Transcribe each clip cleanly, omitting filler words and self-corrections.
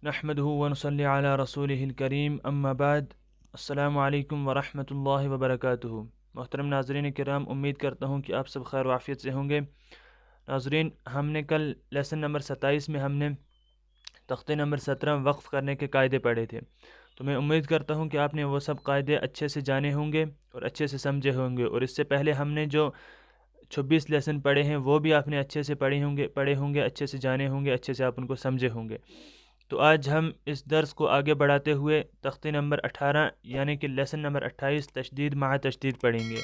نحمدہ ونصلی علی رسولہ الکریم اما بعد السلام علیکم ورحمۃ اللہ وبرکاتہ۔ محترم ناظرین کرام، امید کرتا ہوں کہ آپ سب خیر و عافیت سے ہوں گے۔ ناظرین، ہم نے کل لیسن نمبر 27 میں ہم نے تختے نمبر 17 وقف کرنے کے قاعدے پڑھے تھے، تو میں امید کرتا ہوں کہ آپ نے وہ سب قاعدے اچھے سے جانے ہوں گے اور اچھے سے سمجھے ہوں گے، اور اس سے پہلے ہم نے جو 26 لیسن پڑھے ہیں وہ بھی آپ نے اچھے سے پڑھے ہوں گے، اچھے سے جانے ہوں گے، اچھے سے آپ ان کو سمجھے ہوں گے۔ تو آج ہم اس درس کو آگے بڑھاتے ہوئے تختے نمبر 18 یعنی کہ لیسن نمبر 28 تشدید مع تشدید پڑھیں گے۔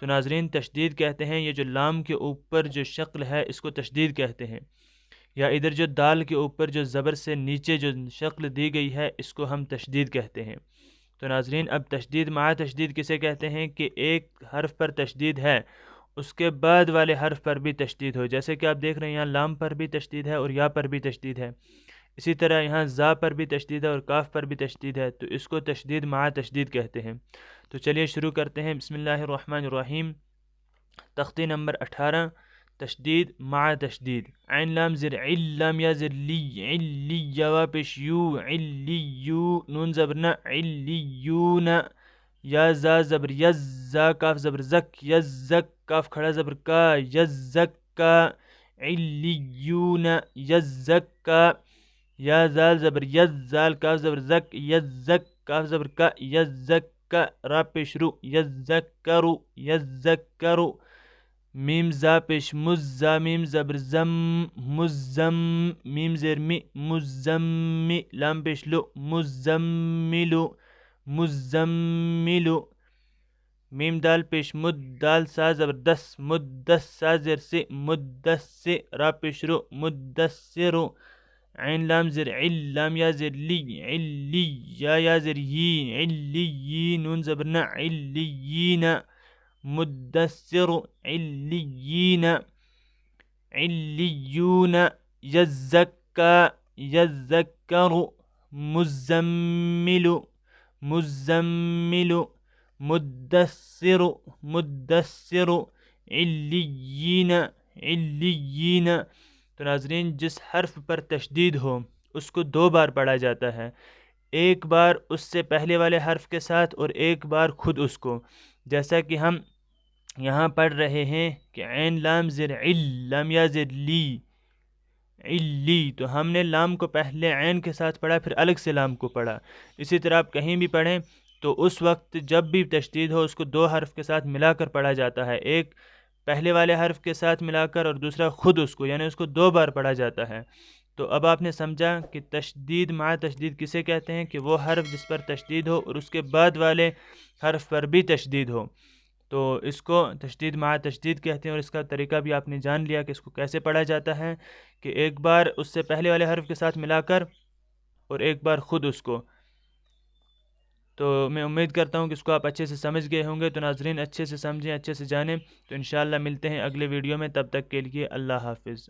تو ناظرین، تشدید کہتے ہیں یہ جو لام کے اوپر جو شکل ہے اس کو تشدید کہتے ہیں، یا ادھر جو دال کے اوپر جو زبر سے نیچے جو شکل دی گئی ہے اس کو ہم تشدید کہتے ہیں۔ تو ناظرین، اب تشدید مع تشدید کسے کہتے ہیں کہ ایک حرف پر تشدید ہے، اس کے بعد والے حرف پر بھی تشدید ہو، جیسے کہ آپ دیکھ رہے ہیں یہاں لام پر بھی تشدید ہے اور یا پر بھی تشدید ہے، اسی طرح یہاں زا پر بھی تشدید ہے اور کاف پر بھی تشدید ہے، تو اس کو تشدید مع تشدید کہتے ہیں۔ تو چلیے شروع کرتے ہیں۔ بسم اللہ الرحمن الرحیم۔ تختی نمبر 18 تشدید مع تشدید۔ عین لام زر عل لام یا زر لی علی یا پیش یو علیو نون زبر ن علیون یا زا زبر یز زا کاف زبر زک یزک کاف کھڑا زبر کا یزک کا علیون یزک کا یا زال زبر یز زال کاف زبر زک یزک کاف زبر کا یزک کا را پیش رو یزکرو یزکرو میم زا پیش مز زا میم زبر زم مزم میم زیر می مزمی لام پیش لو مزملو مزملو میم دال پیش مد دال سا زبر دس مدس سا زر سی مدس را پیش رو مدسرو عین لام زر عل لام یا زر لی علی یا زر یی علی نون زبر نا علیین مدثر علیین علیون یزکا یذکر مزمل مزمل مدثر مدثر علیین علیین۔ تو ناظرین، جس حرف پر تشدید ہو اس کو دو بار پڑھا جاتا ہے، ایک بار اس سے پہلے والے حرف کے ساتھ اور ایک بار خود اس کو، جیسا کہ ہم یہاں پڑھ رہے ہیں کہ عین لام زر عل لام یا زر لی علی، تو ہم نے لام کو پہلے عین کے ساتھ پڑھا پھر الگ سے لام کو پڑھا۔ اسی طرح آپ کہیں بھی پڑھیں تو اس وقت جب بھی تشدید ہو اس کو دو حرف کے ساتھ ملا کر پڑھا جاتا ہے، ایک پہلے والے حرف کے ساتھ ملا کر اور دوسرا خود اس کو، یعنی اس کو دو بار پڑھا جاتا ہے۔ تو اب آپ نے سمجھا کہ تشدید مع تشدید کسے کہتے ہیں کہ وہ حرف جس پر تشدید ہو اور اس کے بعد والے حرف پر بھی تشدید ہو، تو اس کو تشدید مع تشدید کہتے ہیں۔ اور اس کا طریقہ بھی آپ نے جان لیا کہ اس کو کیسے پڑھا جاتا ہے، کہ ایک بار اس سے پہلے والے حرف کے ساتھ ملا کر اور ایک بار خود اس کو۔ تو میں امید کرتا ہوں کہ اس کو آپ اچھے سے سمجھ گئے ہوں گے۔ تو ناظرین، اچھے سے سمجھیں، اچھے سے جانیں، تو انشاءاللہ ملتے ہیں اگلے ویڈیو میں، تب تک کے لیے اللہ حافظ۔